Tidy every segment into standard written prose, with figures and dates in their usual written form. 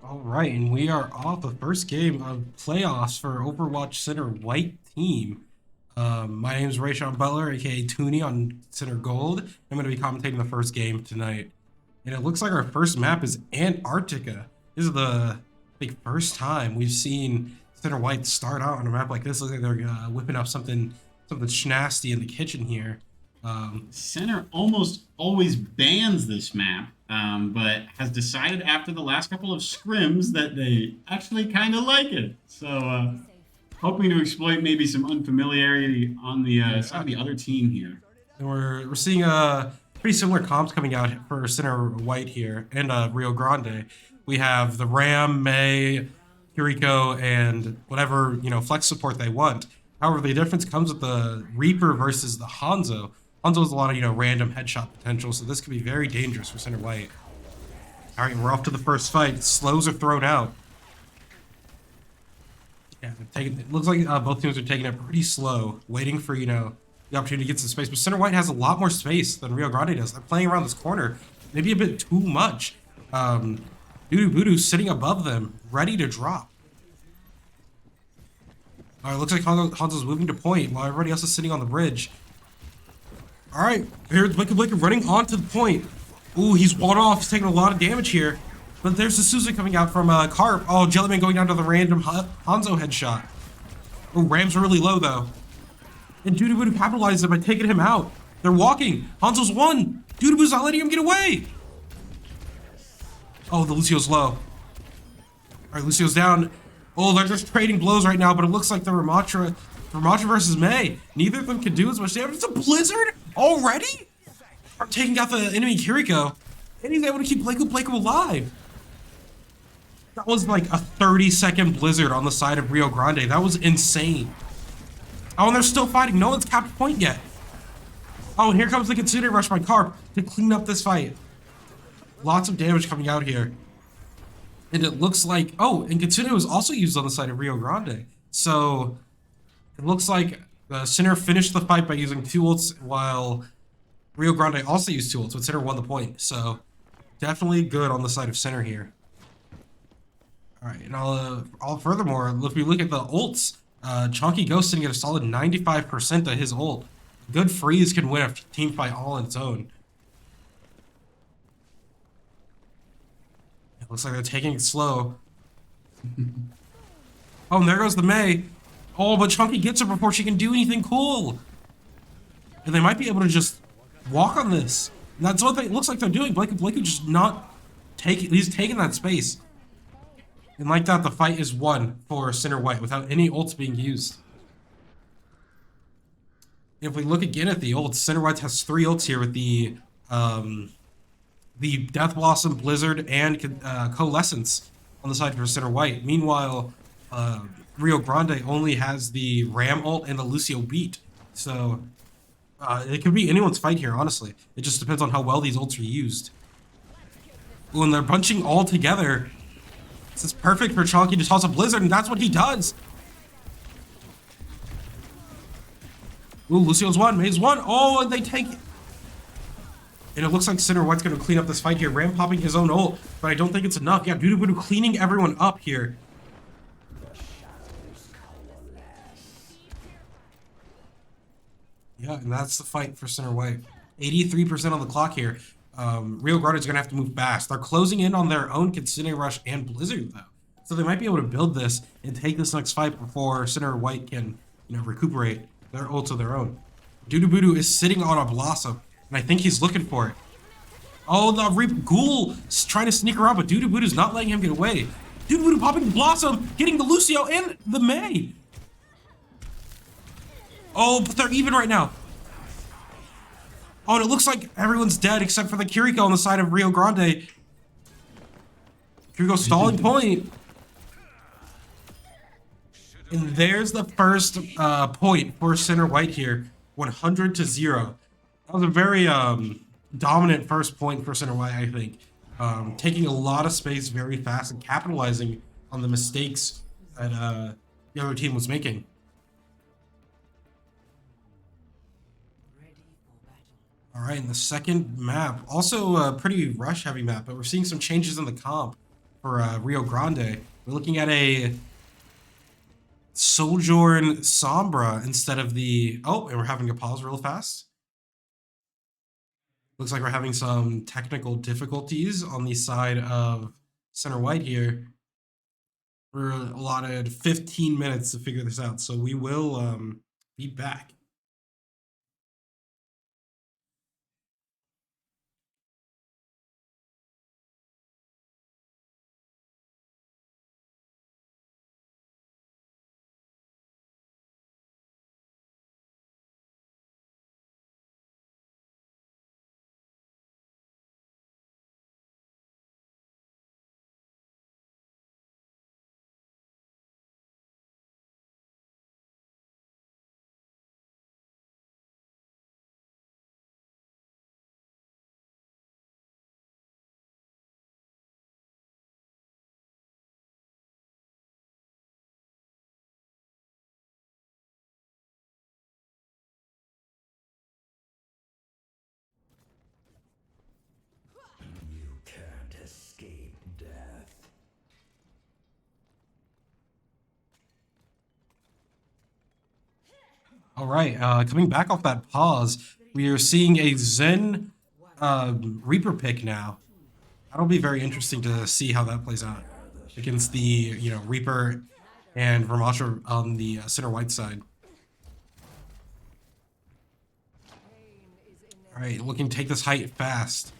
All right, and we are off the first game of playoffs for Overwatch Center White Team. My name is Rayshawn Butler, aka Toonie on Center Gold. I'm going to be commentating the first game tonight. And it looks like our first map is Antarctica. This is the first time we've seen Center White start out on a map like this. Looks like they're whipping up something schnasty in the kitchen here. Center almost always bans this map, but has decided after the last couple of scrims that they actually kind of like it. So hoping to exploit maybe some unfamiliarity on the side of the other team here. And we're seeing pretty similar comps coming out for Center White here and Rio Grande. We have the Ram, May, Kiriko, and whatever flex support they want. However, the difference comes with the Reaper versus the Hanzo. Hanzo has a lot of random headshot potential, so this could be very dangerous for Center White. All right, we're off to the first fight. Slows are thrown out. Yeah, it looks like both teams are taking it pretty slow, waiting for the opportunity to get some space. But Center White has a lot more space than Rio Grande does. They're playing around this corner, maybe a bit too much. Voodoo Voodoo's sitting above them, ready to drop. All right, looks like Hanzo's moving to point while everybody else is sitting on the bridge. All right, here's Blicker running onto the point. Ooh, he's walled off. He's taking a lot of damage here. But there's the Suzu coming out from Carp. Oh, Jellyman going down to the random Hanzo headshot. Oh, Ram's really low, though. And Voodoo Voodoo capitalized it by taking him out. They're walking. Hanzo's won. Voodoo Voodoo's not letting him get away. Oh, the Lucio's low. All right, Lucio's down. Oh, they're just trading blows right now, but it looks like the Ramatra versus May. Neither of them can do as much damage. It's a blizzard already? Are taking out the enemy Kiriko. And he's able to keep Blako alive. That was like a 30-second blizzard on the side of Rio Grande. That was insane. Oh, and they're still fighting. No one's capped point yet. Oh, and here comes the Kitsune Rush by Carp to clean up this fight. Lots of damage coming out here. And it looks like... Oh, and Kitsune was also used on the side of Rio Grande. So, it looks like Sinner finished the fight by using 2 ults, while Rio Grande also used 2 ults, but Sinner won the point. So, definitely good on the side of Sinner here. Alright, and furthermore, if we look at the ults, Chunky Ghost sitting at a solid 95% of his ult. Good freeze can win a team fight all on its own. It looks like they're taking it slow. Oh, and there goes the Mei. Oh, but Chunky gets her before she can do anything cool. And they might be able to just walk on this. And that's what it looks like they're doing. Blake just not taking... He's taking that space. And like that, the fight is won for Sinner White without any ults being used. If we look again at the ults, Sinner White has 3 ults here with the Death Blossom, Blizzard, and Coalescence on the side for Sinner White. Meanwhile, Rio Grande only has the Ram ult and the Lucio Beat. So, it could be anyone's fight here, honestly. It just depends on how well these ults are used. Ooh, and they're bunching all together. This is perfect for Chonky to toss a Blizzard, and that's what he does. Ooh, Lucio's won, May's won. Oh, and they take it. And it looks like Sinner White's going to clean up this fight here. Ram popping his own ult, but I don't think it's enough. Yeah, Doodoo Voodoo cleaning everyone up here. Yeah, and that's the fight for Sinner White. 83% on the clock here. Rio Grande is going to have to move fast. They're closing in on their own Kitsune Rush and Blizzard, though. So they might be able to build this and take this next fight before Sinner White can, recuperate their ults of their own. Doodoo Voodoo is sitting on a Blossom, and I think he's looking for it. Oh, the Ghoul is trying to sneak around, but Doodoo Voodoo's not letting him get away. Doodoo Voodoo popping the Blossom, getting the Lucio and the Mei. Oh, but they're even right now. Oh, and it looks like everyone's dead except for the Kiriko on the side of Rio Grande. Kiriko stalling point. And there's the first point for Sinner White here. 100-0. That was a very dominant first point for Sinner White, I think. Taking a lot of space very fast and capitalizing on the mistakes that the other team was making. All right, and the second map, also a pretty rush-heavy map, but we're seeing some changes in the comp for Rio Grande. We're looking at a Sojourn Sombra instead of the... Oh, and we're having to pause real fast. Looks like we're having some technical difficulties on the side of Sinner White here. We're allotted 15 minutes to figure this out, so we will be back. All right, coming back off that pause, we are seeing a Zen Reaper pick now. That'll be very interesting to see how that plays out against the, Reaper and Vermasha on the Sinner White side. All right, looking to take this height fast.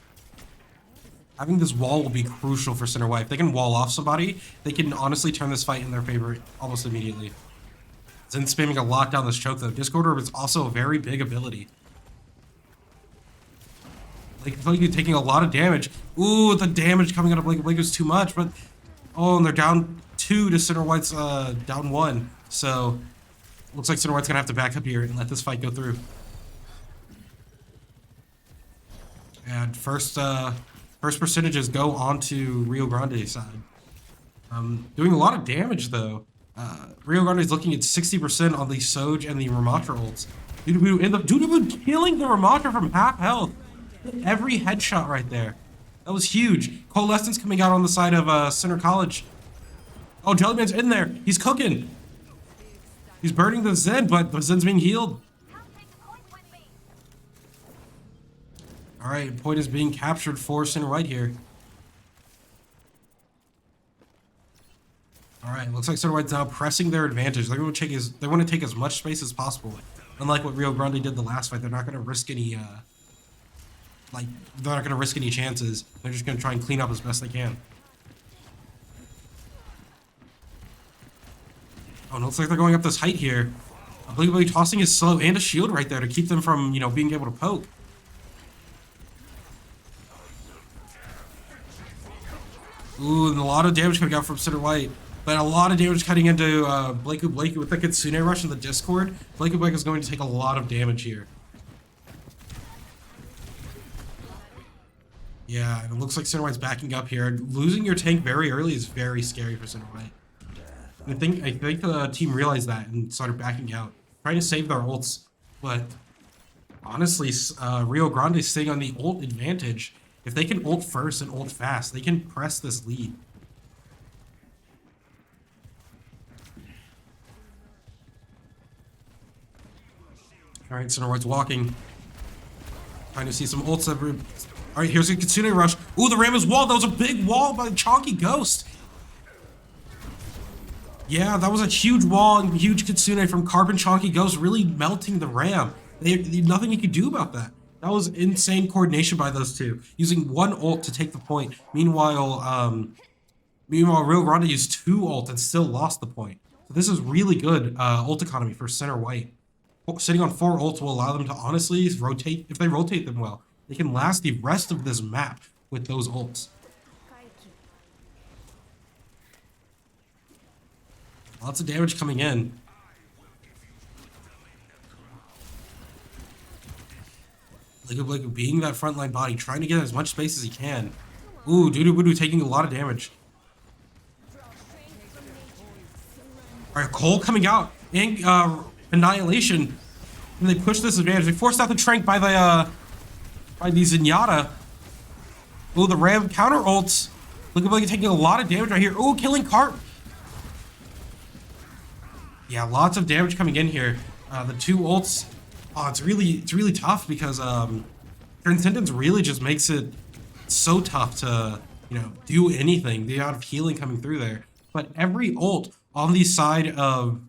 Having this wall will be crucial for Sinner White. If they can wall off somebody, they can honestly turn this fight in their favor almost immediately. Zen spamming a lot down this choke, though. Discord Orb is also a very big ability. Blake taking a lot of damage. Ooh, the damage coming out of Blake is too much, but... Oh, and they're down 2 to Sinner White's down 1. So, looks like Sinner White's gonna have to back up here and let this fight go through. And first percentages go onto Rio Grande side. Doing a lot of damage though. Rio Grande is looking at 60% on the Soj and the Ramatra ults. Doodaboo killing the Ramatra from half health. Every headshot right there. That was huge. Coalescence coming out on the side of Center College. Oh, Jellyman's in there. He's cooking. He's burning the Zen, but the Zen's being healed. All right, point is being captured for Center White here. All right, looks like Center White's now pressing their advantage. They want to take as much space as possible. Unlike what Rio Grande did the last fight, they're not going to risk any they're not going to risk any chances. They're just going to try and clean up as best they can. Oh, it looks like they're going up this height here. Unbelievably tossing his slow and a shield right there to keep them from, being able to poke. Ooh, and a lot of damage coming out from Center White. But a lot of damage cutting into Blakey with the Kitsune Rush in the Discord. Blakey is going to take a lot of damage here. Yeah, and it looks like Center White's backing up here. Losing your tank very early is very scary for Center White. I think the team realized that and started backing out, trying to save their ults. But honestly, Rio Grande is staying on the ult advantage. If they can ult first and ult fast, they can press this lead. All right, Center White's walking, trying to see some ults. All right, here's a Kitsune Rush. Ooh, the Ram is walled. That was a big wall by the Chonky Ghost. Yeah, that was a huge wall and huge Kitsune from Carbon Chonky Ghost, really melting the Ram. Nothing you could do about that. That was insane coordination by those two, using one ult to take the point. Meanwhile, Rio Grande used two ult and still lost the point. So this is really good ult economy for Center White. Sitting on 4 ults will allow them to honestly rotate. If they rotate them well, they can last the rest of this map with those ults. Lots of damage coming in. Blakey being that frontline body, trying to get as much space as he can. Ooh, Doodoo taking a lot of damage. Alright, Cole coming out. And Annihilation. And they push this advantage. They forced out the Trank by the Zenyatta. Ooh, the Ram counter ults. Blakey taking a lot of damage right here. Ooh, killing Carp. Yeah, lots of damage coming in here. The two ults, it's really tough because Transcendence really just makes it so tough to do anything. The amount of healing coming through there, but every ult on the side of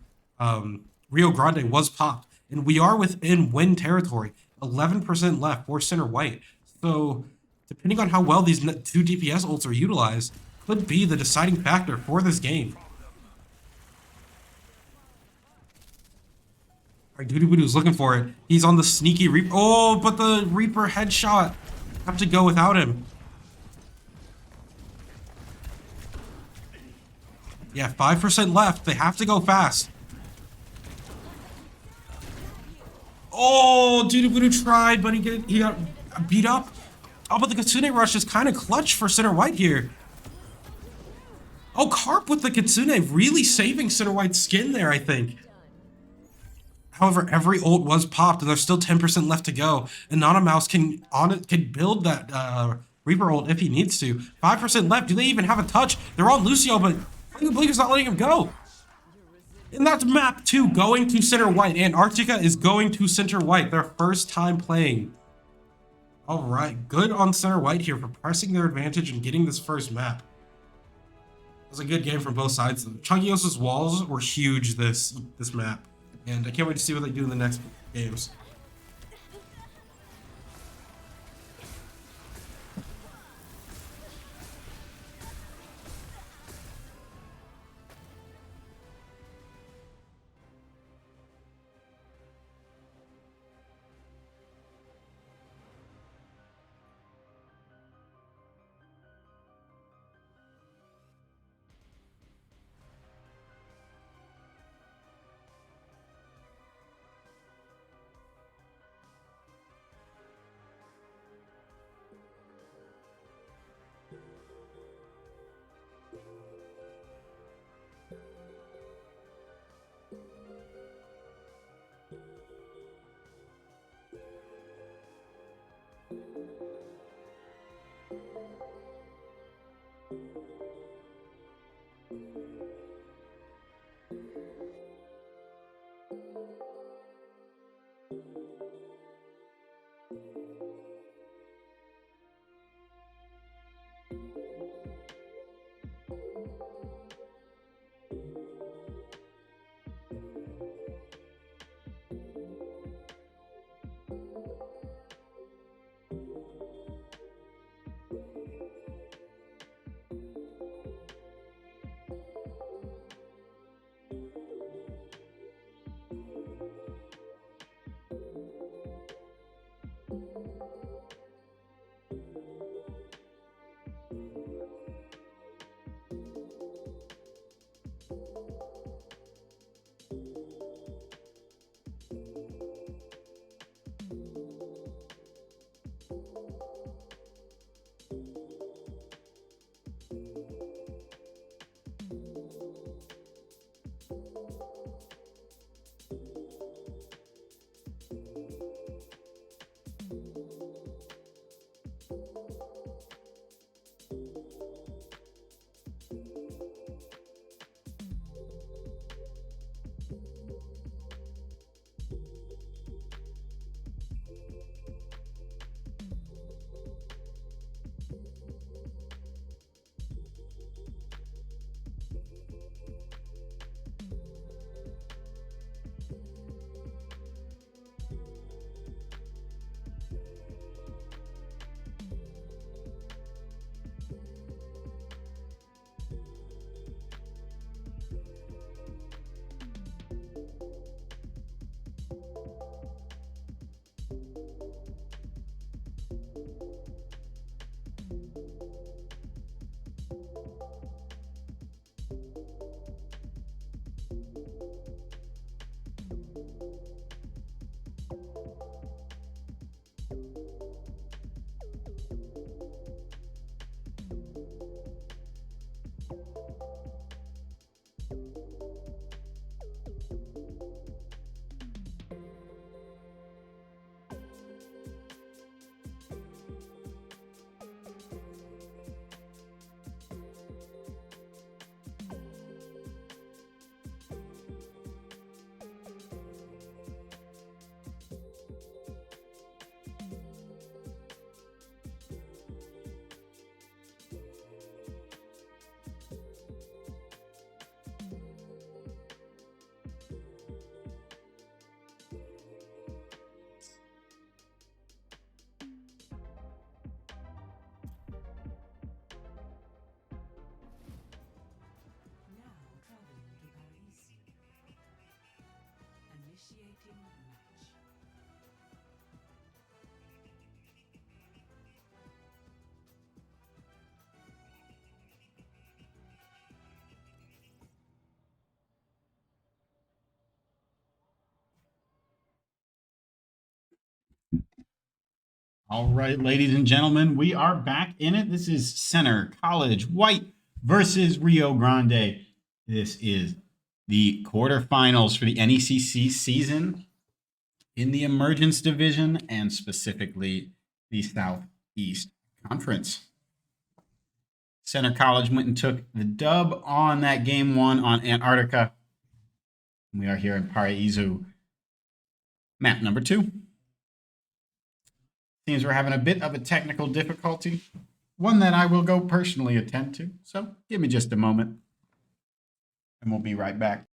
Rio Grande was popped, and we are within win territory. 11% left for Center White. So depending on how well these two DPS ults are utilized, could be the deciding factor for this game. Alright, Doodoo looking for it. He's on the sneaky Reaper. Oh, but the Reaper headshot. Have to go without him. Yeah, 5% left. They have to go fast. Oh, Doodoo tried, but he got beat up. Oh, but the Kitsune Rush is kind of clutch for Center White here. Oh, Carp with the Kitsune really saving Center White's skin there, I think. However, every ult was popped, and there's still 10% left to go. And Mouse can build that Reaper ult if he needs to. 5% left. Do they even have a touch? They're on Lucio, but Bleaker's not letting him go. And that's map 2 going to Center White. Antarctica is going to Center White. Their first time playing. All right, good on Center White here for pressing their advantage and getting this first map. It was a good game from both sides. Chunkyos' walls were huge this map. And I can't wait to see what they do in the next games. Initiating match. All right, ladies and gentlemen, we are back in it. This is Center College White versus Rio Grande. This is the quarterfinals for the NECC season in the Emergence Division and specifically the Southeast Conference. Center College went and took the dub on that game one on Antarctica. We are here in Paraiso, map number 2. Seems we're having a bit of a technical difficulty, one that I will go personally attend to. So give me just a moment and we'll be right back.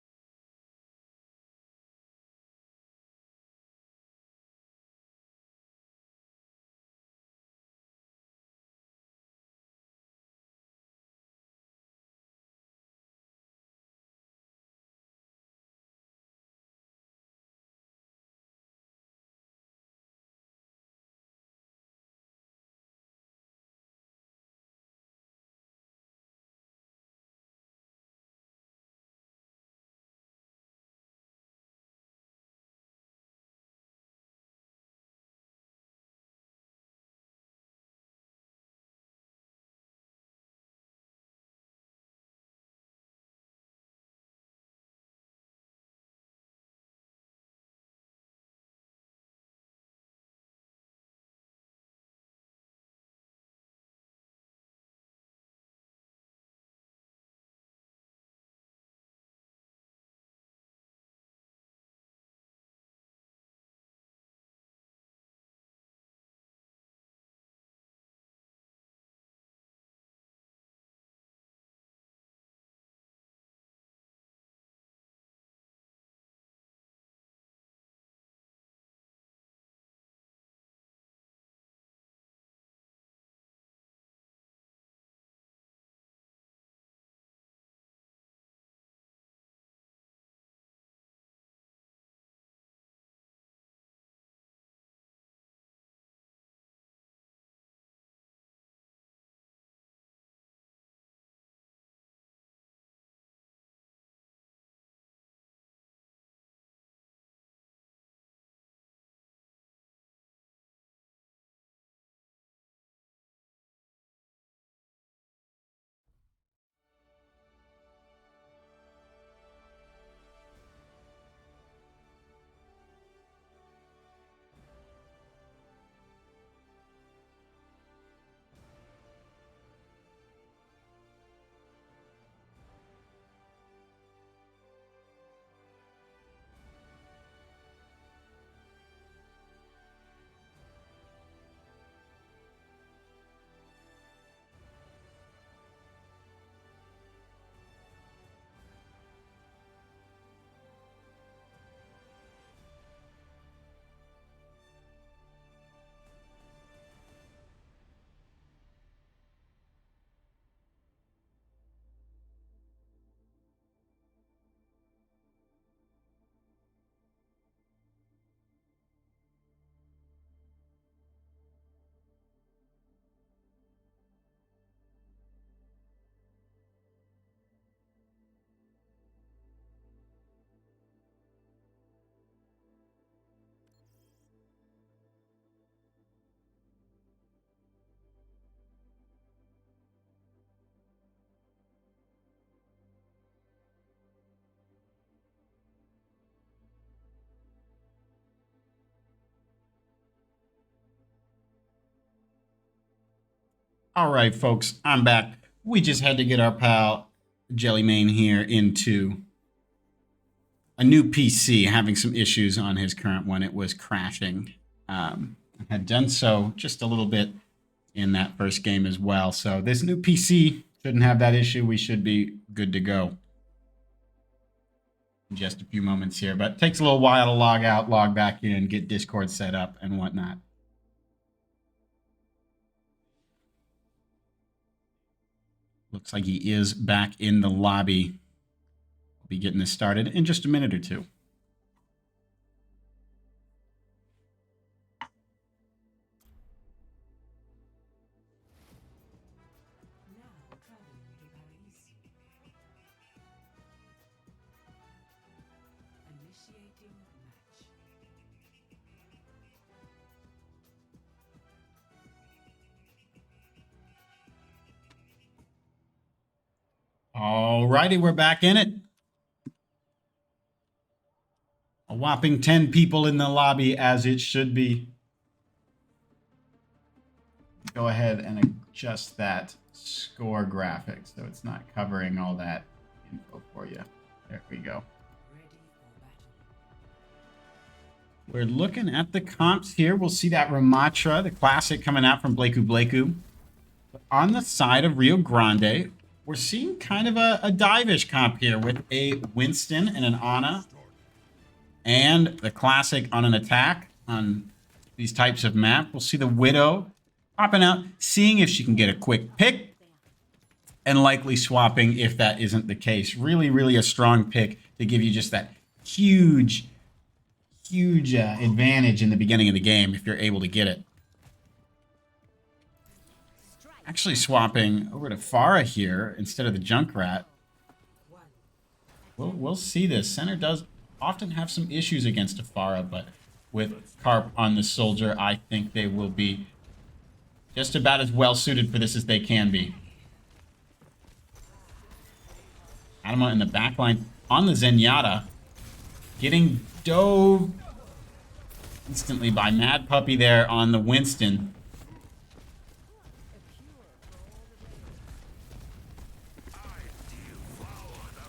All right, folks, I'm back. We just had to get our pal Jellymane here into a new PC, having some issues on his current one. It was crashing. Had done so just a little bit in that first game as well. So this new PC shouldn't have that issue. We should be good to go. In just a few moments here, but it takes a little while to log out, log back in, get Discord set up and whatnot. Looks like he is back in the lobby. We'll be getting this started in just a minute or two. Now traveling to Paris. Initiating match. All righty, we're back in it. A whopping 10 people in the lobby, as it should be. Go ahead and adjust that score graphic so it's not covering all that info for you. There we go. Ready for battle. We're looking at the comps here. We'll see that Ramatra, the classic, coming out from Blakeu. But on the side of Rio Grande, we're seeing kind of a dive-ish comp here with a Winston and an Ana. And the classic on an attack on these types of map. We'll see the Widow popping out, seeing if she can get a quick pick, and likely swapping if that isn't the case. Really, really a strong pick to give you just that huge advantage in the beginning of the game if you're able to get it. Actually swapping over to Farah here instead of the Junkrat. We'll see this. Center does often have some issues against a Farah, but with Carp on the Soldier, I think they will be just about as well suited for this as they can be. Adama in the backline on the Zenyatta, getting dove instantly by Mad Puppy there on the Winston.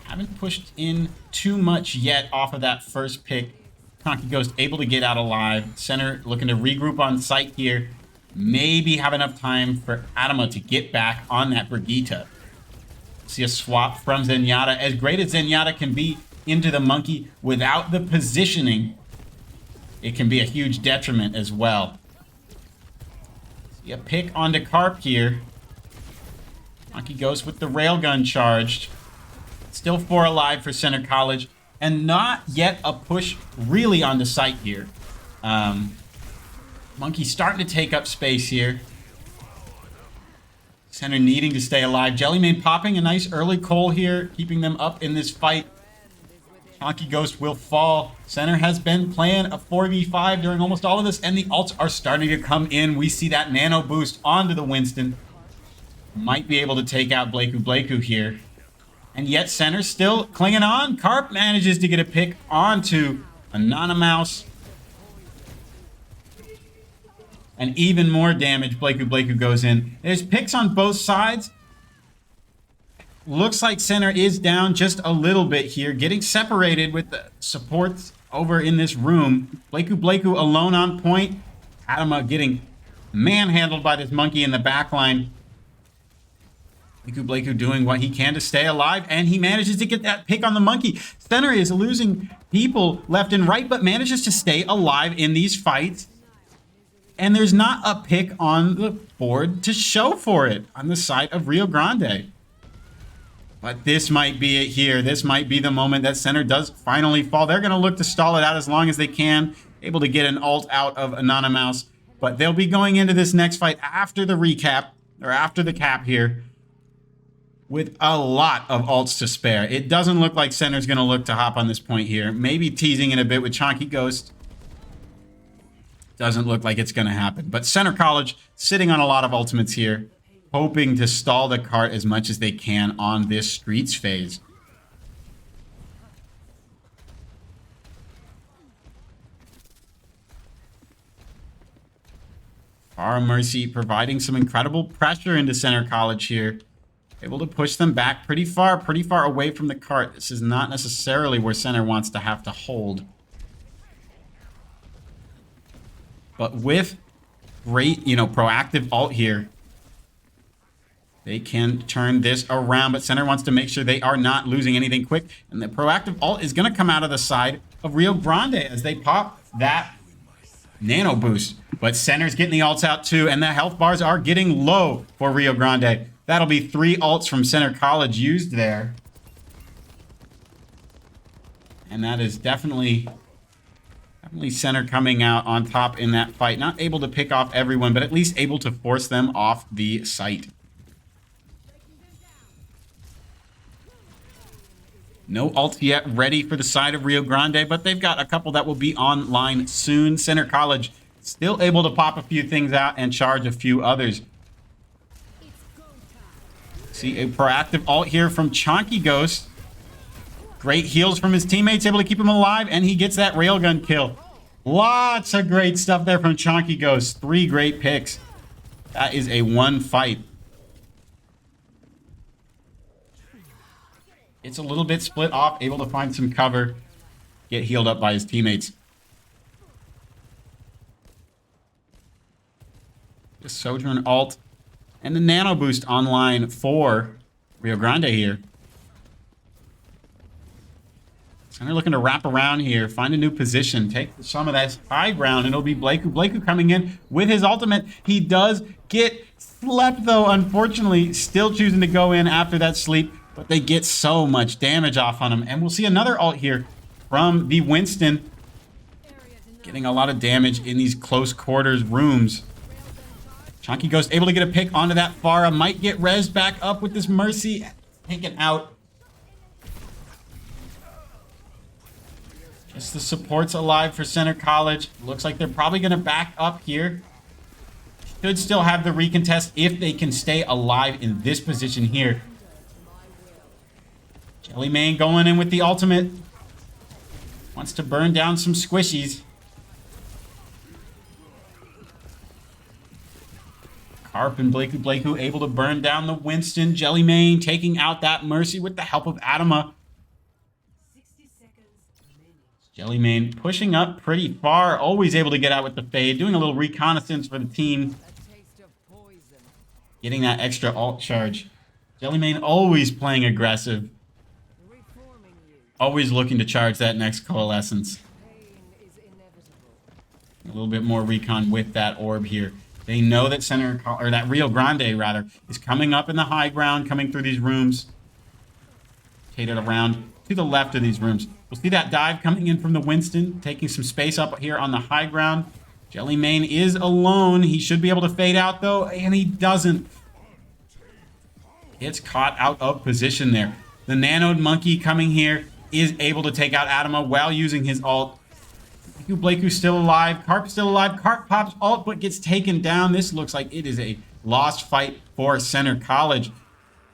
Haven't pushed in too much yet off of that first pick. Conky Ghost able to get out alive. Center looking to regroup on site here. Maybe have enough time for Adama to get back on that Brigitte. See a swap from Zenyatta. As great as Zenyatta can be into the Monkey, without the positioning, it can be a huge detriment as well. See a pick onto Carp here. Conky Ghost with the railgun charged. Still 4 alive for Center College, and not yet a push really onto site here. Monkey starting to take up space here. Center needing to stay alive. Jellymane popping a nice early coal here, keeping them up in this fight. Conky Ghost will fall. Center has been playing a 4v5 during almost all of this, and the ults are starting to come in. We see that nano boost onto the Winston. Might be able to take out Blakeu here. And yet Center still clinging on. Carp manages to get a pick onto Anonymous. And even more damage. Blakeu goes in. There's picks on both sides. Looks like Center is down just a little bit here. Getting separated with the supports over in this room. Blakeu alone on point. Adama getting manhandled by this Monkey in the backline. Blakeu doing what he can to stay alive, and he manages to get that pick on the Monkey. Center is losing people left and right, but manages to stay alive in these fights. And there's not a pick on the board to show for it on the side of Rio Grande. But this might be it here. This might be the moment that Center does finally fall. They're going to look to stall it out as long as they can, able to get an ult out of Anonymous. But they'll be going into this next fight after the recap, or after the cap here, with a lot of ults to spare. It doesn't look like Center's going to look to hop on this point here. Maybe teasing it a bit with Chonky Ghost. Doesn't look like it's going to happen. But Center College sitting on a lot of ultimates here, hoping to stall the cart as much as they can on this Streets phase. Our Mercy providing some incredible pressure into Center College here. Able to push them back pretty far away from the cart. This is not necessarily where Center wants to have to hold. But with great, proactive ult here, they can turn this around. But Center wants to make sure they are not losing anything quick. And the proactive ult is going to come out of the side of Rio Grande as they pop that nano boost. But Center's getting the ults out too, and the health bars are getting low for Rio Grande. That'll be 3 ults from Center College used there. And that is definitely Center coming out on top in that fight. Not able to pick off everyone, but at least able to force them off the site. No ult yet ready for the side of Rio Grande, but they've got a couple that will be online soon. Center College still able to pop a few things out and charge a few others. See a proactive ult here from Chonky Ghost. Great heals from his teammates, able to keep him alive, and he gets that railgun kill. Lots of great stuff there from Chonky Ghost. 3 great picks. That is a 1 fight. It's a little bit split off, able to find some cover, get healed up by his teammates. The Sojourn ult and the nano boost online for Rio Grande here. Center looking to wrap around here, find a new position, take some of that high ground, and it'll be Blakeu. Blakeu coming in with his ultimate. He does get slept, though, unfortunately. Still choosing to go in after that sleep, but they get so much damage off on him. And we'll see another ult here from the Winston. Getting a lot of damage in these close quarters rooms. Chonky Ghost able to get a pick onto that Pharah. Might get res back up with this Mercy. Taken out. Just the support's alive for Center College. Looks like they're probably going to back up here. Should still have the recontest if they can stay alive in this position here. Jellyman going in with the ultimate. Wants to burn down some squishies. Carp and Blakeu able to burn down the Winston. Jellyman taking out that Mercy with the help of Adama. 60 seconds remaining. Jellyman pushing up pretty far. Always able to get out with the fade. Doing a little reconnaissance for the team. Getting that extra ult charge. Jellyman always playing aggressive. Always looking to charge that next coalescence. A little bit more recon with that orb here. They know that that Rio Grande rather is coming up in the high ground, coming through these rooms. Rotated around to the left of these rooms. We'll see that dive coming in from the Winston, taking some space up here on the high ground. Jellyman is alone. He should be able to fade out though, and he doesn't. It's caught out of position there. The nanoed monkey coming here is able to take out Adama while using his ult. Blakeu still alive. Carp still alive. Carp pops ult but gets taken down. This looks like it is a lost fight for Center College.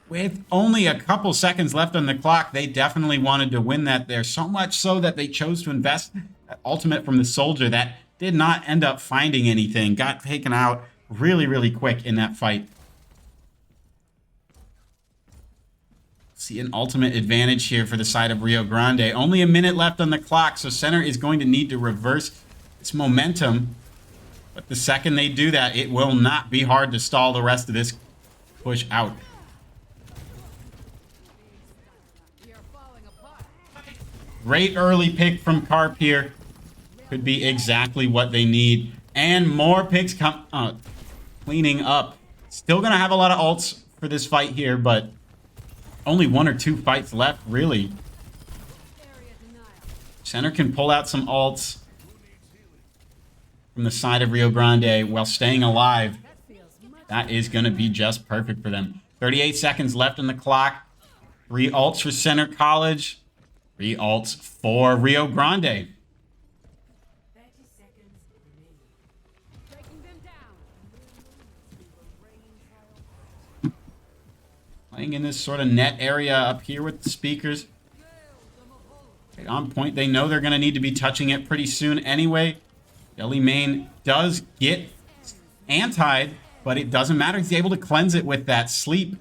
With only a couple seconds left on the clock, they definitely wanted to win that there. So much so that they chose to invest that ultimate from the soldier that did not end up finding anything. Got taken out really, really quick in that fight. See an ultimate advantage here for the side of Rio Grande. Only a minute left on the clock, so Center is going to need to reverse its momentum. But the second they do that, it will not be hard to stall the rest of this push out. Great early pick from Carp here. Could be exactly what they need. And more picks come cleaning up. Still going to have a lot of ults for this fight here, but only 1 or 2 fights left, really. Center can pull out some ults from the side of Rio Grande while staying alive. That is going to be just perfect for them. 38 seconds left on the clock. 3 ults for Center College. 3 ults for Rio Grande. 30 seconds remaining. Breaking them down. Playing in this sort of net area up here with the speakers. Okay, on point, they know they're going to need to be touching it pretty soon anyway. Jellyman does get antied, but it doesn't matter. He's able to cleanse it with that sleep,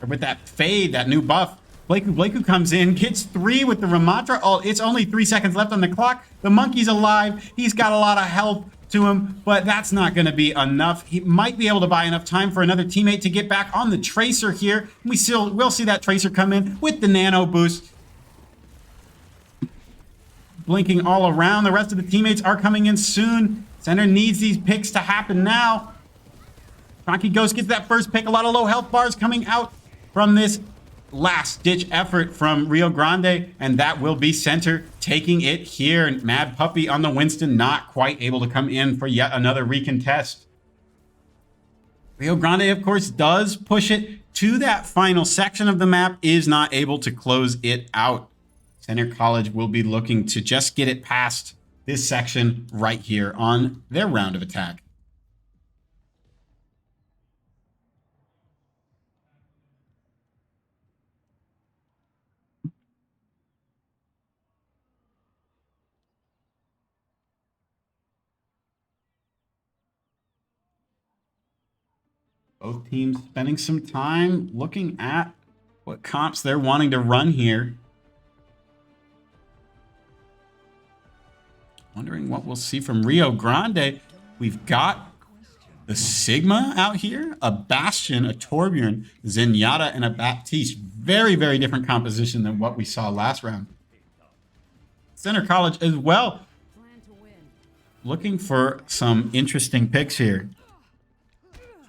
or with that fade, that new buff. Blakeu comes in, gets 3 with the Ramatra. Oh, it's only 3 seconds left on the clock. The monkey's alive. He's got a lot of health to him, but that's not going to be enough. He might be able to buy enough time for another teammate to get back on the Tracer here. We'll see that Tracer come in with the nano boost. Blinking all around. The rest of the teammates are coming in soon. Center needs these picks to happen now. Rocky Ghost gets that first pick. A lot of low health bars coming out from this last-ditch effort from Rio Grande, and that will be Center taking it here. Mad Puppy on the Winston, not quite able to come in for yet another recontest. Rio Grande, of course, does push it to that final section of the map, is not able to close it out. Center College will be looking to just get it past this section right here on their round of attack. Both teams spending some time looking at what comps they're wanting to run here. Wondering what we'll see from Rio Grande. We've got the Sigma out here, a Bastion, a Torbjorn, Zenyatta, and a Baptiste. Very, very different composition than what we saw last round. Center College as well. Plan to win. Looking for some interesting picks here.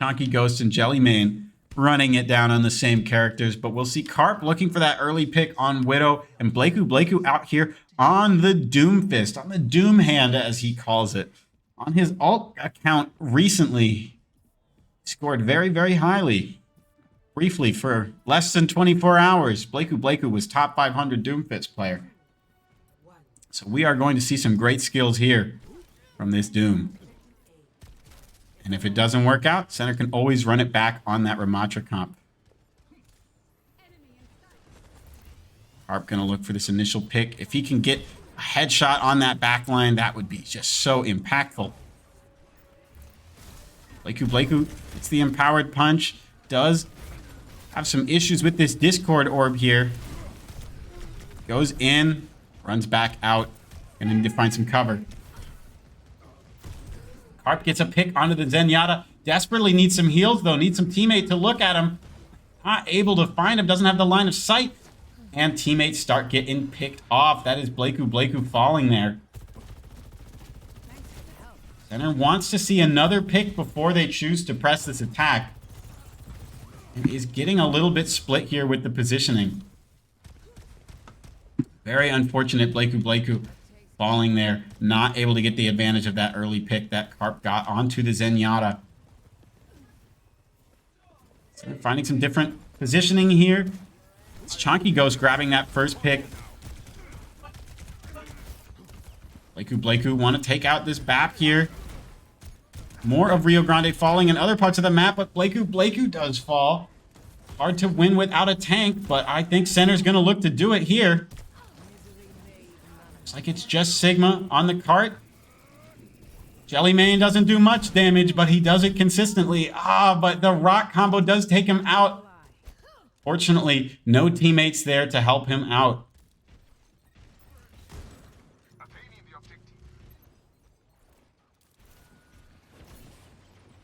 Chonky Ghost and Jellymane running it down on the same characters, but we'll see Carp looking for that early pick on Widow, and Blakeu out here on the Doomfist, on the Doom Hand as he calls it. On his alt account recently, scored very, very highly. Briefly, for less than 24 hours, Blakeu was top 500 Doomfist player. So we are going to see some great skills here from this Doom. And if it doesn't work out, Center can always run it back on that Ramatra comp. Harp going to look for this initial pick. If he can get a headshot on that backline, that would be just so impactful. Blakeu gets the empowered punch. Does have some issues with this Discord orb here. Goes in, runs back out, and then to find some cover. Carp gets a pick onto the Zenyatta. Desperately needs some heals, though. Needs some teammate to look at him. Not able to find him. Doesn't have the line of sight. And teammates start getting picked off. That is Blakeu falling there. Center wants to see another pick before they choose to press this attack. And is getting a little bit split here with the positioning. Very unfortunate Blakeu falling there. Not able to get the advantage of that early pick that Carp got onto the Zenyatta. So finding some different positioning here. It's Chonky Ghost grabbing that first pick. Blakeu want to take out this BAP here. More of Rio Grande falling in other parts of the map, but Blakeu does fall. Hard to win without a tank, but I think Center's going to look to do it here. Looks like it's just Sigma on the cart. Jellymane doesn't do much damage, but he does it consistently. But the rock combo does take him out. Fortunately, no teammates there to help him out.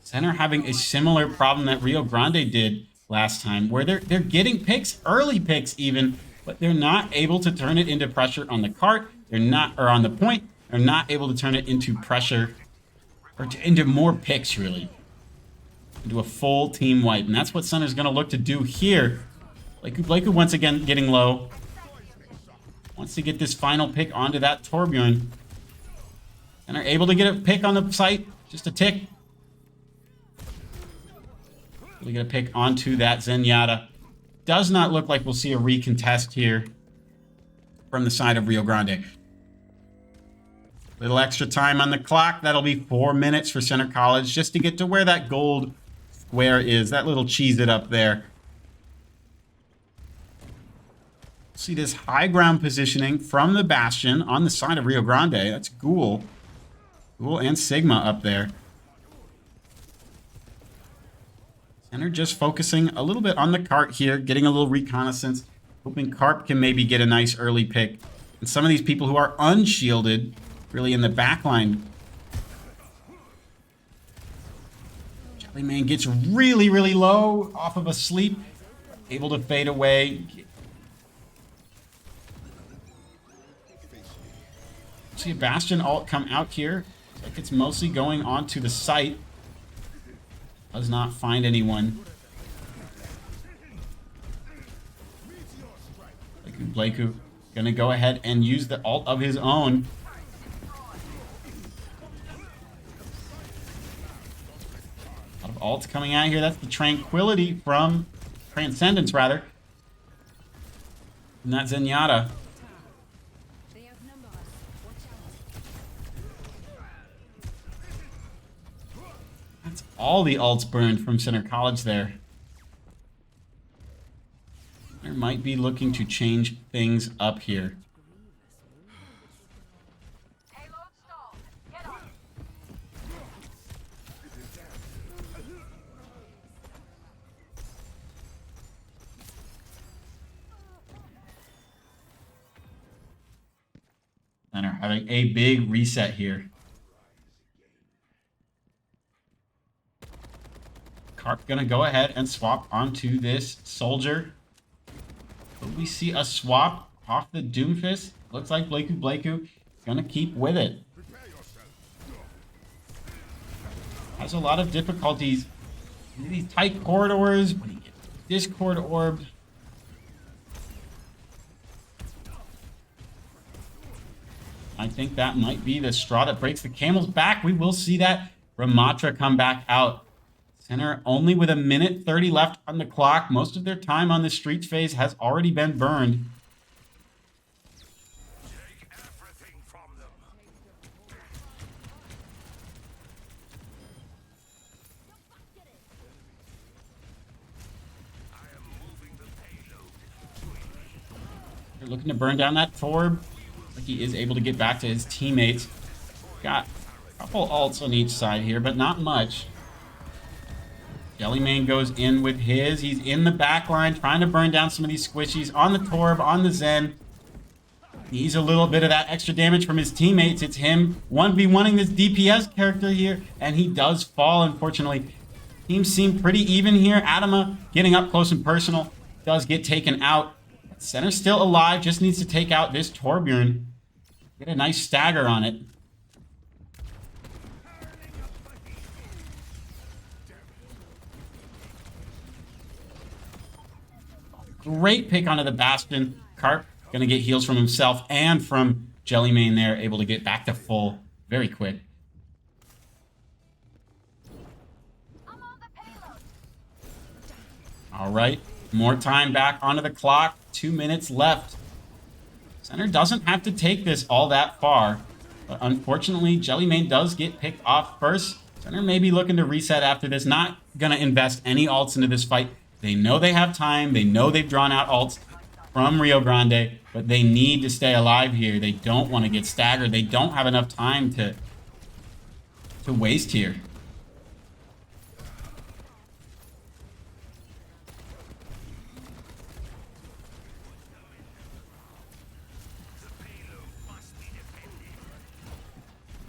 Center having a similar problem that Rio Grande did last time, where they're getting picks, early picks even, but they're not able to turn it into pressure on the cart. They're not, or on the point. They're not able to turn it into pressure, or into more picks really, into a full team wipe, and that's what Center's going to look to do here. Blakeu once again getting low. Wants to get this final pick onto that Torbjorn. And are able to get a pick on the site. Just a tick. We get a pick onto that Zenyatta. Does not look like we'll see a recontest here from the side of Rio Grande. Little extra time on the clock. That'll be 4 minutes for Center College just to get to where that gold square is. That little cheese it up there. See this high ground positioning from the Bastion on the side of Rio Grande. That's Ghoul and Sigma up there. And they're just focusing a little bit on the cart here, getting a little reconnaissance, hoping Carp can maybe get a nice early pick. And some of these people who are unshielded, really in the back line. Jellyman gets really, really low off of a sleep, able to fade away. See a Bastion ult come out here. Looks like it's mostly going onto the site. Does not find anyone. Blaiku gonna go ahead and use the ult of his own. A lot of ults coming out here. That's the Tranquility from Transcendence, rather. And that Zenyatta. They outnumber us. Watch out. That's all the ults burned from Center College there. There might be looking to change things up here. Payload stalled. Get on. And are having a big reset here. Carp gonna go ahead and swap onto this soldier. But we see a swap off the Doomfist. Looks like Blaiku is gonna keep with it. Has a lot of difficulties in these tight corridors when he gets Discord orbed. I think that might be the straw that breaks the camel's back. We will see that Ramatra come back out. Center only with 1:30 left on the clock. Most of their time on the streets phase has already been burned. Take everything from them. I am moving the payload. They're looking to burn down that Torb. Like he is able to get back to his teammates. Got a couple ults on each side here, but not much. Jellyman goes in with his. He's in the back line trying to burn down some of these squishies on the Torb, on the Zen. Needs a little bit of that extra damage from his teammates. It's him 1v1ing this DPS character here, and he does fall, unfortunately. Teams seem pretty even here. Adama getting up close and personal does get taken out. Center's still alive, just needs to take out this Torbjorn. Get a nice stagger on it. Great pick onto the Bastion. Carp gonna get heals from himself and from Jellyman there, able to get back to full very quick. All right, more time back onto the clock. 2 minutes left. Center doesn't have to take this all that far, but unfortunately, Jellyman does get picked off first. Center may be looking to reset after this. Not gonna invest any ults into this fight. They know they have time. They know they've drawn out ults from Rio Grande, but they need to stay alive here. They don't want to get staggered. They don't have enough time to waste here.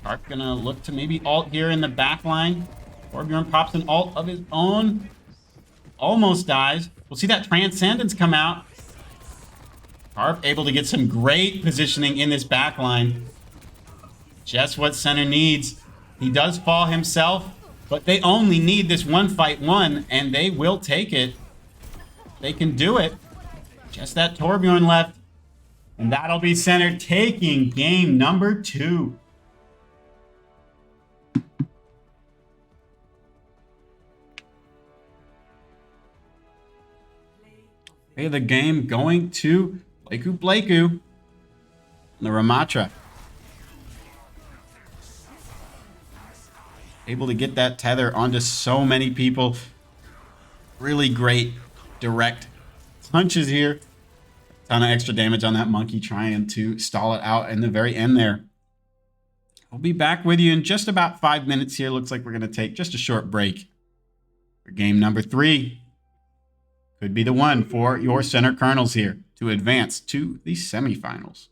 Carp gonna look to maybe ult here in the back line. Torbjorn pops an ult of his own. Almost dies. We'll see that Transcendence come out. Carp able to get some great positioning in this back line. Just what Center needs. He does fall himself, but they only need this one fight won, and they will take it. They can do it. Just that Torbjorn left. And that'll be Center taking game number 2. Okay, the game going to Blaiku. The Ramatra. Able to get that tether onto so many people. Really great direct punches here. Ton of extra damage on that monkey trying to stall it out in the very end there. I'll be back with you in just about 5 minutes here. Looks like we're going to take just a short break. for game number 3. Could be the one for your center Colonels here to advance to the semifinals.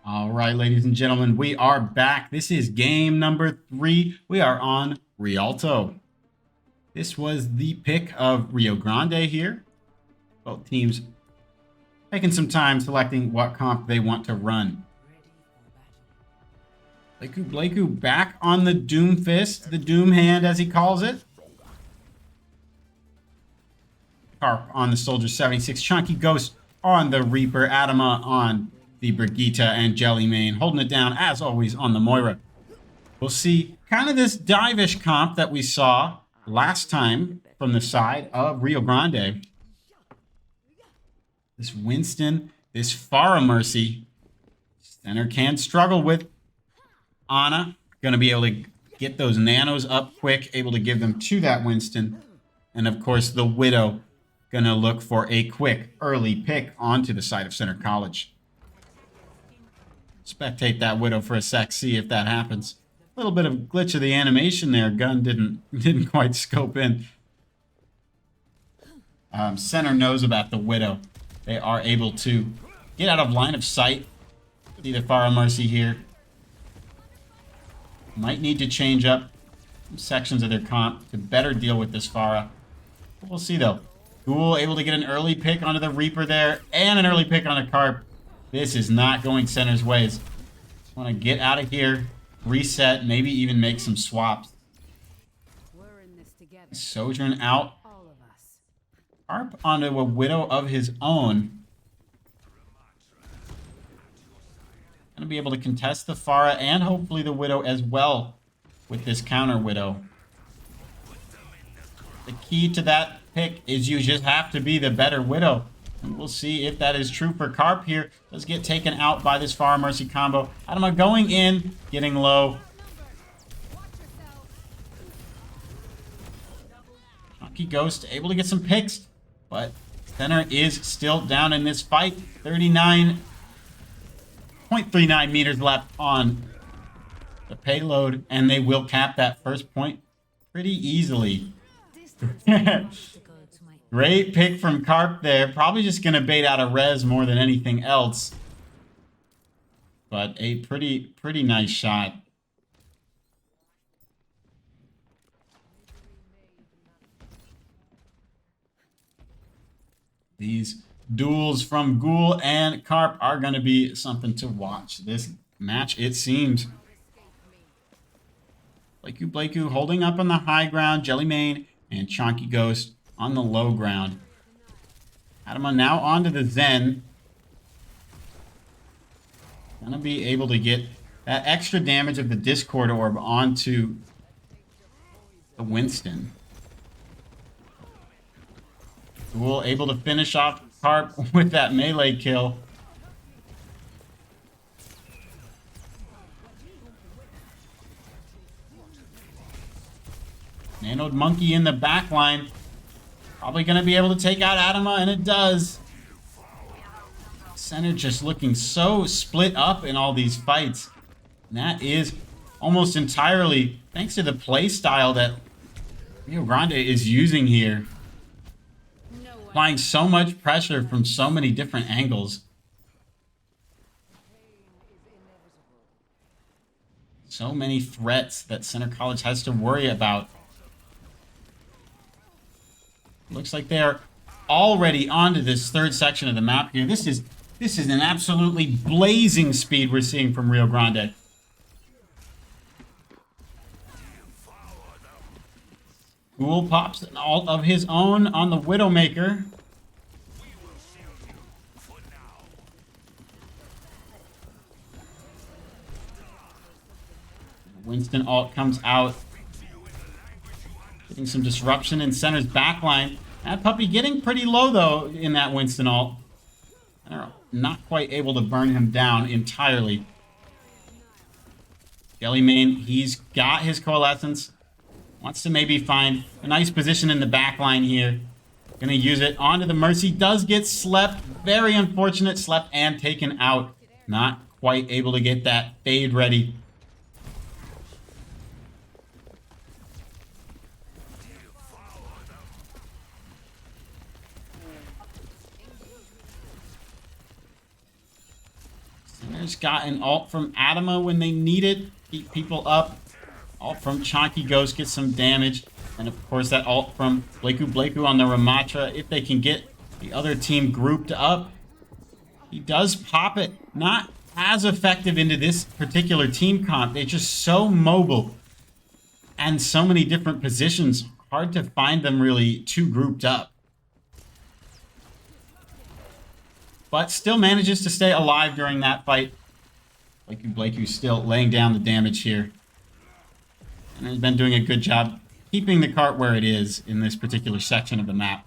All right, ladies and gentlemen, we are back. This is game number 3. We are on Rialto. This was the pick of Rio Grande here. Both teams taking some time selecting what comp they want to run. Blakeu back on the Doom Fist, the Doom Hand as he calls it. Carp on the Soldier 76, Chunky Ghost on the Reaper, Adama on the Brigitte, and Jellymane holding it down as always on the Moira. We'll see kind of this dive-ish comp that we saw last time from the side of Rio Grande. This Winston, this Pharah Mercy. Center can struggle with Ana. Going to be able to get those nanos up quick, able to give them to that Winston. And of course, the Widow going to look for a quick early pick onto the side of Center College. Spectate that Widow for a sec, see if that happens. A little bit of glitch of the animation there. Gun didn't quite scope in. Center knows about the Widow. They are able to get out of line of sight. See the Pharah Mercy here. Might need to change up some sections of their comp to better deal with this Pharah. We'll see though. Ghoul able to get an early pick onto the Reaper there and an early pick on a Carp. This is not going Center's ways. Want to get out of here, reset, maybe even make some swaps. We're in this together. Sojourn out. All of us. Carp onto a Widow of his own. Going to be able to contest the Pharah and hopefully the Widow as well with this counter Widow. The key to that pick is you just have to be the better Widow. And we'll see if that is true for Carp here. Does get taken out by this Pharah Mercy combo. Adama going in, getting low. Chunky Ghost able to get some picks, but Center is still down in this fight. 39.39 meters left on the payload, and they will cap that first point pretty easily. Great pick from Carp there. Probably just going to bait out a res more than anything else. But a pretty nice shot. These duels from Ghoul and Carp are going to be something to watch. This match, it seems. Blakeu holding up on the high ground. Jellymane and Chunky Ghost on the low ground. Adama now onto the Zen. Gonna be able to get that extra damage of the Discord Orb onto the Winston. Ghoul able to finish off Carp with that melee kill. Nanoed Monkey in the back line. Probably going to be able to take out Adama, and it does. Center just looking so split up in all these fights. And that is almost entirely thanks to the play style that Rio Grande is using here. Applying so much pressure from so many different angles. So many threats that Center College has to worry about. Looks like they're already onto this third section of the map here. This is an absolutely blazing speed we're seeing from Rio Grande. Ghoul pops an ult of his own on the Widowmaker. Winston ult comes out. Getting some disruption in Center's backline. That puppy getting pretty low, though, in that Winston ult. They're not quite able to burn him down entirely. Jellymane, he's got his Coalescence. Wants to maybe find a nice position in the backline here. Gonna use it onto the Mercy. Does get slept. Very unfortunate. Slept and taken out Not quite able to get that fade ready. Sinner's got an ult from Adama when they need it. Keep people up. Ult from Chonky Ghost gets some damage. And of course that ult from Bleku on the Ramatra. If they can get the other team grouped up. He does pop it. Not as effective into this particular team comp. They're just so mobile. And so many different positions. Hard to find them really too grouped up. But still manages to stay alive during that fight. Bleku still laying down the damage here. And has been doing a good job keeping the cart where it is in this particular section of the map.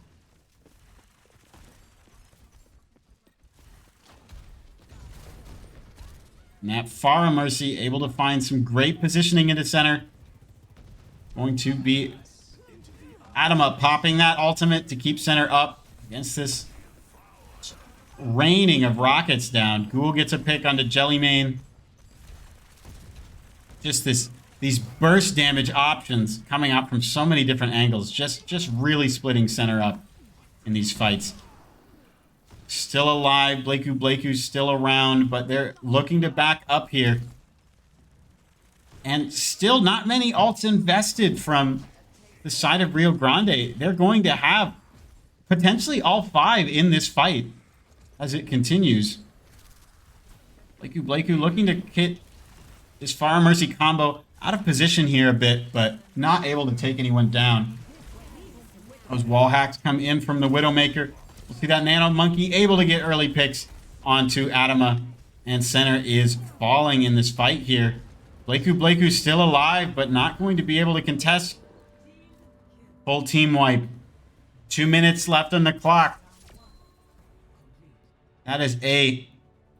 And that Pharah Mercy able to find some great positioning into center. Going to be Adama popping that ultimate to keep center up against this raining of rockets down. Ghoul gets a pick onto Jellymane. Just these burst damage options coming out from so many different angles. Just really splitting center up in these fights. Still alive. Bleku's still around, but they're looking to back up here. And still not many ults invested from the side of Rio Grande. They're going to have potentially all 5 in this fight as it continues. Bleku looking to hit this Pharah Mercy combo. Out of position here a bit, but not able to take anyone down. Those wall hacks come in from the Widowmaker. We'll see that Nano Monkey able to get early picks onto Adama. And center is falling in this fight here. Bleku's still alive, but not going to be able to contest. Full team wipe. 2 minutes left on the clock. That is a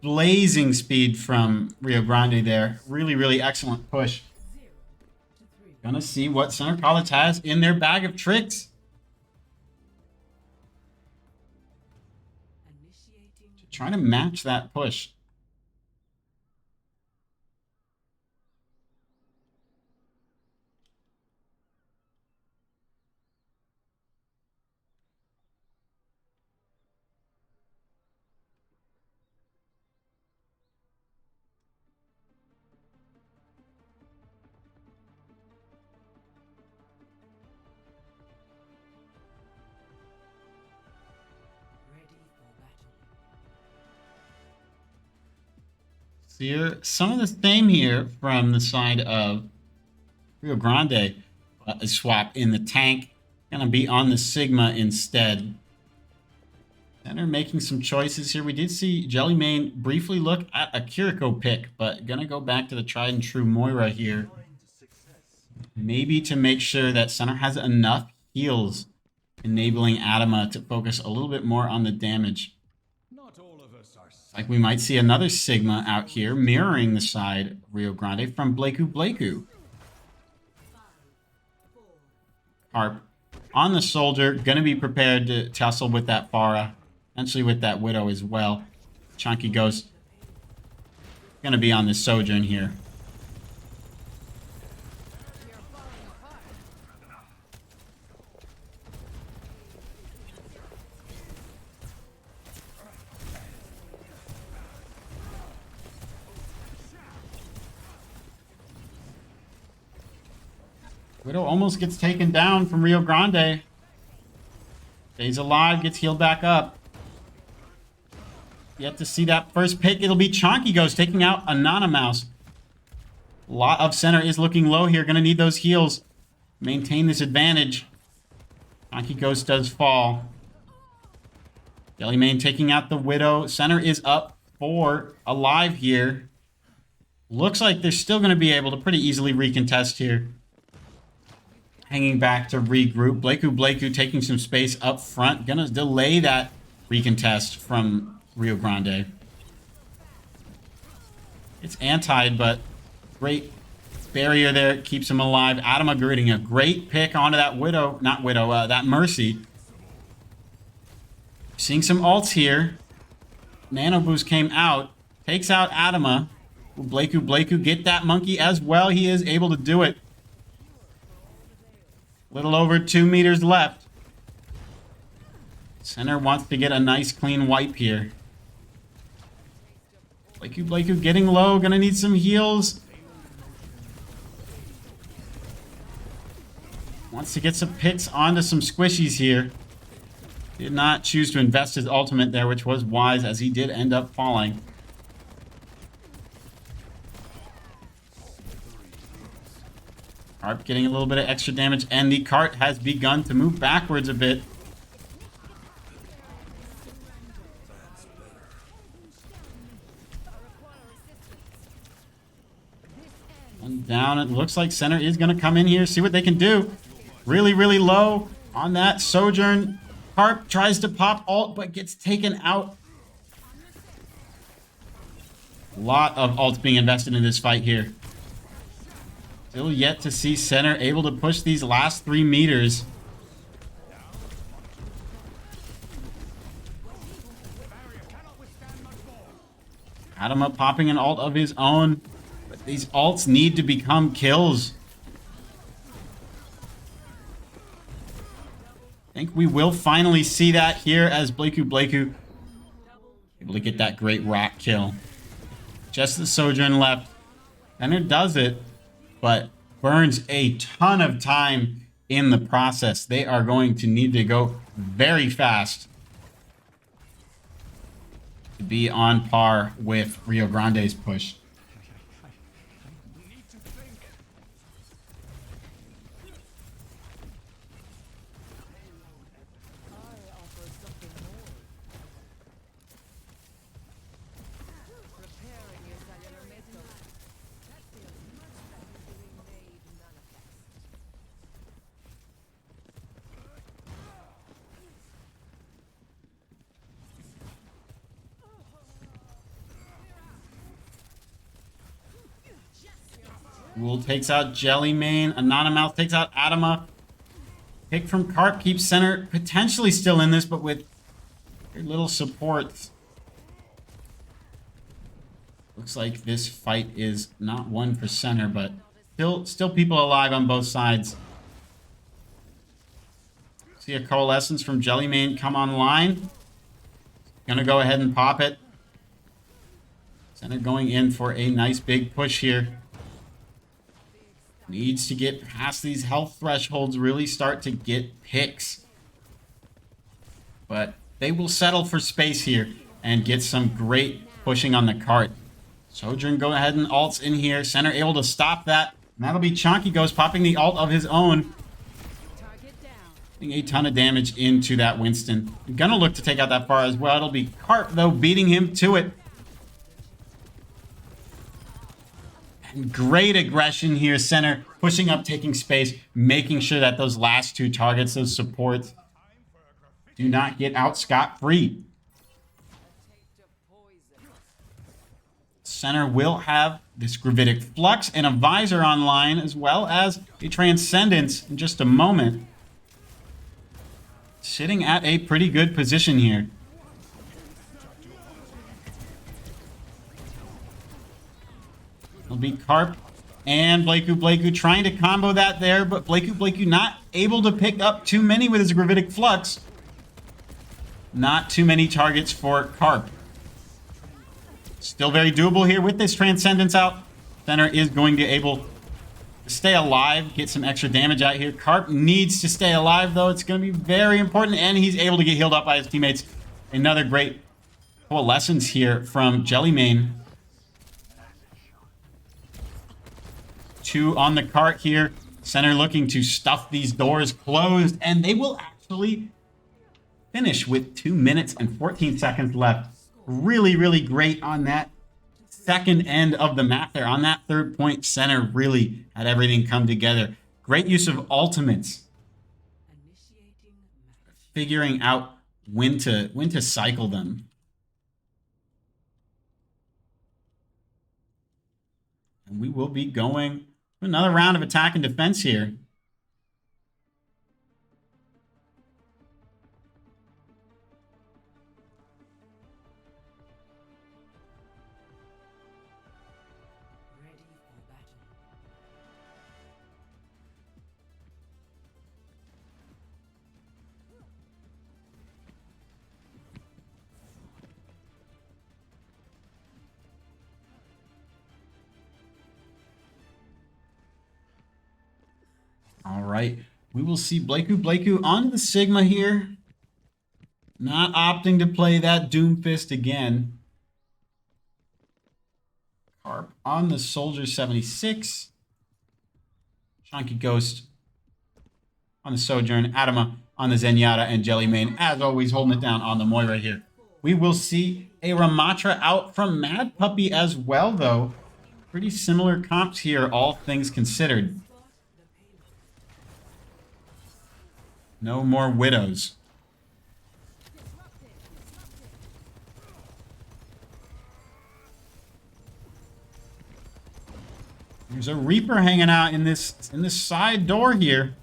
blazing speed from Rio Grande there. Really excellent push. Gonna see what Center College has in their bag of tricks. Trying to match that push. Here, some of the same here from the side of Rio Grande. A swap in the tank. Gonna be on the Sigma instead. Center making some choices here. We did see Jellymane briefly look at a Kiriko pick, but gonna go back to the tried and true Moira here. Maybe to make sure that Center has enough heals, enabling Adama to focus a little bit more on the damage. Like we might see another Sigma out here mirroring the side of Rio Grande from Bleku. Harp on the soldier, gonna be prepared to tussle with that Pharah, eventually with that Widow as well. Chunky Ghost gonna be on the Sojourn here. Widow almost gets taken down from Rio Grande. Stays alive, gets healed back up. Yet to see that first pick. It'll be Chonky Ghost taking out a Nanomouse. A lot of center is looking low here. Gonna need those heals. Maintain this advantage. Chonky Ghost does fall. Jellymane taking out the Widow. Center is up 4 alive here. Looks like they're still gonna be able to pretty easily recontest here. Hanging back to regroup. Bleku taking some space up front. Gonna delay that recontest from Rio Grande. It's antied, but great barrier there. Keeps him alive. Adama getting a great pick onto that Widow. Not Widow, that Mercy. Seeing some ults here. Nano Boost came out. Takes out Adama. Will Blakeu get that monkey as well? He is able to do it. Little over 2 meters left. Center wants to get a nice clean wipe here. Blakeu getting low. Gonna need some heals. Wants to get some picks onto some squishies here. Did not choose to invest his ultimate there, which was wise as he did end up falling. Harp getting a little bit of extra damage, and the cart has begun to move backwards a bit. And down, it looks like center is going to come in here, see what they can do. Really, really low on that Sojourn. Harp tries to pop ult, but gets taken out. A lot of ults being invested in this fight here. Still yet to see center able to push these last 3 meters. Adama popping an ult of his own. But these ults need to become kills. I think we will finally see that here as Blakeu able to get that great rock kill. Just the Sojourn left. Center does it, but burns a ton of time in the process. They are going to need to go very fast to be on par with Rio Grande's push. Rule takes out Jellymane. Anonymouth takes out Adama. Pick from Carp keeps center potentially still in this, but with very little support. Looks like this fight is not one for center, but still people alive on both sides. See a coalescence from Jellymane come online. Gonna go ahead and pop it. Center going in for a nice big push here. Needs to get past these health thresholds, really start to get picks. But they will settle for space here and get some great pushing on the cart. Sojourn go ahead and ults in here. Center able to stop that. And that'll be Chonky Ghost popping the ult of his own. Putting a ton of damage into that Winston. Gonna look to take out that far as well. It'll be Carp, though, beating him to it. Great aggression here, center, pushing up, taking space, making sure that those last 2 targets, those supports, do not get out scot-free. Center will have this Gravitic Flux and a Visor online, as well as a Transcendence in just a moment. Sitting at a pretty good position here. It'll be Carp and Blakeu trying to combo that there, but Blakeu not able to pick up too many with his Gravitic Flux. Not too many targets for Carp. Still very doable here with this Transcendence out. Center is going to be able to stay alive, get some extra damage out here. Carp needs to stay alive, though. It's going to be very important, and he's able to get healed up by his teammates. Another great coalescence here from Jellymane. 2 on the cart here. Center looking to stuff these doors closed, and they will actually finish with 2 minutes and 14 seconds left. Really, really great on that second end of the map there. On that 3rd point, center really had everything come together. Great use of ultimates. Figuring out when to cycle them. And we will be going another round of attack and defense here. right. We will see Blakeu on the Sigma here. Not opting to play that Doomfist again. Carp on the Soldier 76. Chunky Ghost on the Sojourn. Adama on the Zenyatta. And Jellymane, as always, holding it down on the Moira here. We will see a Ramatra out from Mad Puppy as well, though. Pretty similar comps here, all things considered. No more Widows. There's a Reaper hanging out in this side door here.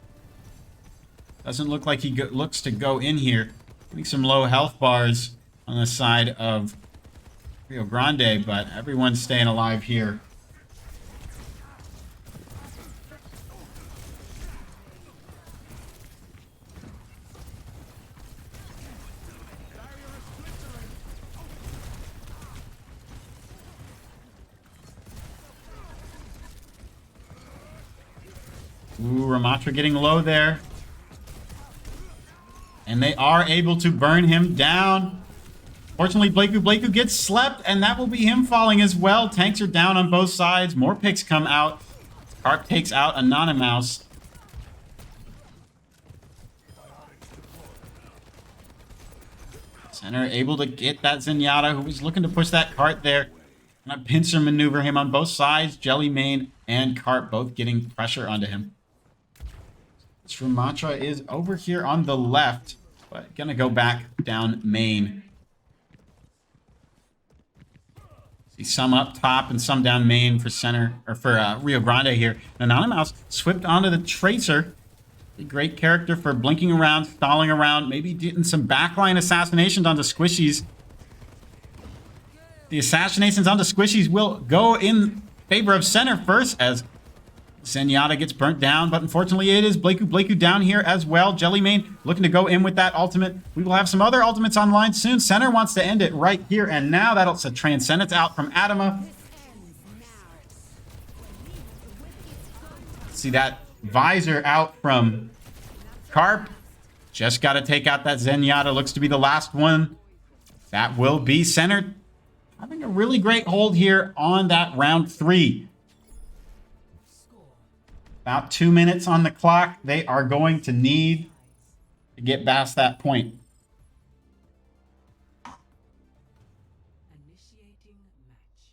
Doesn't look like he looks to go in here. Getting some low health bars on the side of Rio Grande, but everyone's staying alive here. Ooh, Ramatra getting low there. And they are able to burn him down. Fortunately, Blakeu gets slept, and that will be him falling as well. Tanks are down on both sides. More picks come out. Carp takes out Anonymous. Center able to get that Zenyatta, who was looking to push that cart there. And a pincer maneuver him on both sides. Jellymane and Carp both getting pressure onto him. Ramatra is over here on the left, but gonna go back down main. See some up top and some down main for center, or for Rio Grande here. And Anonymous swept onto the Tracer. A great character for blinking around, stalling around, maybe getting some backline assassinations onto Squishies. The assassinations onto Squishies will go in favor of center first, as Zenyatta gets burnt down, but unfortunately it is Blakeu down here as well. Jellymane looking to go in with that ultimate. We will have some other ultimates online soon. Center wants to end it right here and now. That'll a Transcendence out from Adama. See that visor out from Carp. Just got to take out that Zenyatta. Looks to be the last one. That will be center. Having a really great hold here on that round 3. About 2 minutes on the clock. They are going to need to get past that point. Initiating match.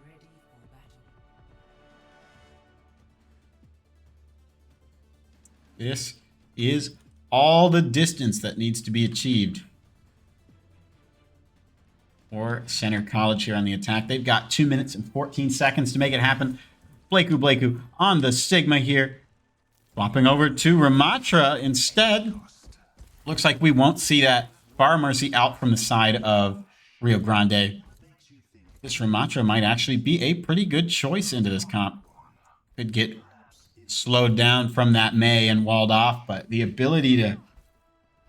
Ready for battle. This is all the distance that needs to be achieved for Center College here on the attack. They've got 2 minutes and 14 seconds to make it happen. Blakeu on the Sigma here. Swapping over to Ramatra instead. Looks like we won't see that Far Mercy out from the side of Rio Grande. This Ramatra might actually be a pretty good choice into this comp. Could get slowed down from that Mei and walled off, but the ability to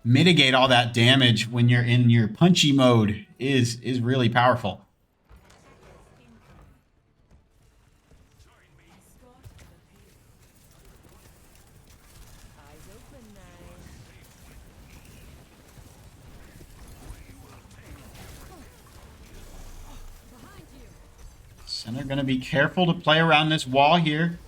mitigate all that damage when you're in your punchy mode is really powerful. Eyes open now. Behind you. Center going to be careful to play around this wall here.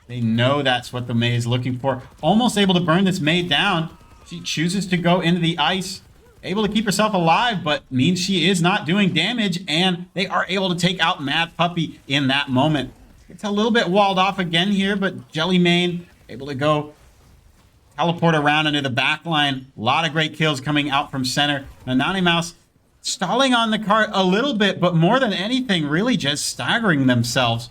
They know that's what the Mei is looking for. Almost able to burn this Mei down. She chooses to go into the ice. Able to keep herself alive, but means she is not doing damage. And they are able to take out Mad Puppy in that moment. It's a little bit walled off again here, but Jellymane able to go teleport around into the back line. A lot of great kills coming out from center. Anonymous stalling on the cart a little bit, but more than anything, really just staggering themselves.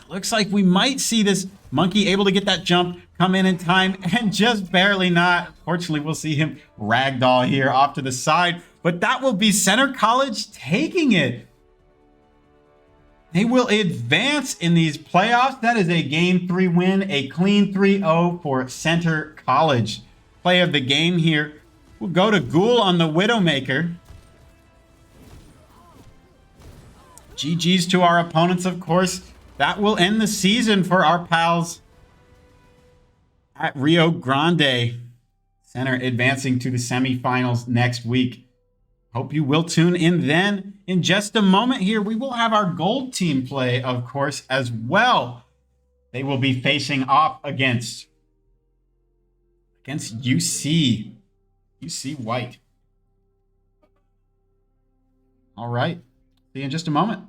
Looks like we might see this Monkey able to get that jump, come in time, and just barely not. Fortunately, we'll see him ragdoll here off to the side. But that will be Center College taking it. They will advance in these playoffs. That is a Game 3 win, a clean 3-0 for Center College. Play of the game here. We'll go to Ghoul on the Widowmaker. GG's to our opponents, of course. That will end the season for our pals at Rio Grande. Center advancing to the semifinals next week. Hope you will tune in then. In just a moment here, we will have our gold team play, of course, as well. They will be facing off against UC White. All right. See you in just a moment.